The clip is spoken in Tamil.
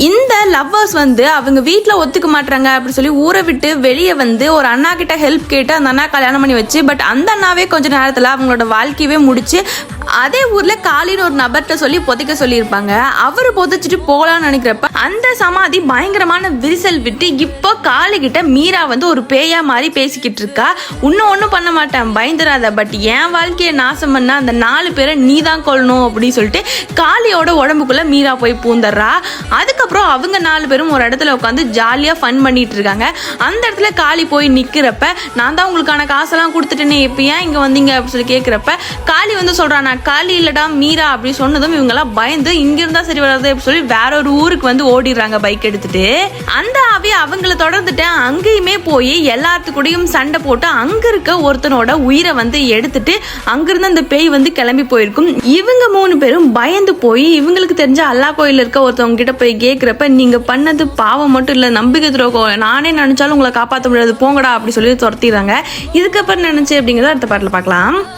இந்த லவ்வர்ஸ் அவங்க வீட்டில் ஒத்துக்க மாட்டாங்க அப்படின்னு சொல்லி ஊரை விட்டு வெளியே ஒரு அண்ணா கிட்ட ஹெல்ப் கேட்டு அந்த அண்ணா கல்யாணம் பண்ணி வச்சு, பட் அந்த அண்ணாவே கொஞ்ச நேரத்தில் அவங்களோட வாழ்க்கையவே முடிச்சு அதே ஊர்ல காலின்னு ஒரு நபர்கிட்ட சொல்லி புதைக்க சொல்லியிருப்பாங்க. அவர் புதைச்சிட்டு போகலான்னு நினைக்கிறப்ப அந்த சமாதி பயங்கரமான விரிசல் விட்டு இப்போ காளி கிட்ட மீரா ஒரு பேயா மாதிரி பேசிக்கிட்டு இருக்கா. இன்னும் ஒன்றும் பண்ண மாட்டேன், பயந்துராத, பட் என் வாழ்க்கையை நாசம் பண்ண அந்த 4 பேரை நீ தான் கொள்ளணும் அப்படின்னு சொல்லிட்டு காளியோட உடம்புக்குள்ள மீரா போய் பூந்துடுறா. அதுக்கப்புறம் அவங்க 4 பேரும் ஒரு இடத்துல உட்காந்து ஜாலியா ஃபன் பண்ணிட்டு இருக்காங்க. அந்த இடத்துல காளி போய் நிக்கிறப்ப, நான் தான் உங்களுக்கான காசெல்லாம் கொடுத்துட்டேனே, எப்ப ஏன் இங்க வந்தீங்க அப்படின்னு சொல்லி கேட்கிறப்ப காளி சொல்றான், காளி இல்லடா மீரா அப்படி சொன்னதும் இவங்க எல்லாம் பயந்து இங்க இருந்தா சரி வராது அப்படின்னு சொல்லி வேற ஒரு ஊருக்கு ஓடிடுறாங்க பைக் எடுத்துட்டு. அந்த ஆவி அவங்கள தொடர்ந்துட்டு அங்கேயுமே போய் எல்லாத்துக்கூடயும் சண்டை போட்டு அங்க இருக்க ஒருத்தனோட உயிரை எடுத்துட்டு அங்கிருந்து அந்த பேய் கிளம்பி போயிருக்கும். இவங்க 3 பேரும் பயந்து போய் இவங்களுக்கு தெரிஞ்ச அல்லா கோயில் இருக்க ஒருத்தவங்க கிட்ட போய் கேட்கிறப்ப, நீங்க பண்ணது பாவம் மட்டும் இல்ல, நம்பிக்கை துரோகம், நானே நினைச்சாலும் உங்களை காப்பாற்ற முடியாது, போங்கடா அப்படி சொல்லி துரத்திடுறாங்க. இதுக்கப்புறம் நினைச்சு அப்படிங்கறத அடுத்த பாட்டுல பார்க்கலாம்.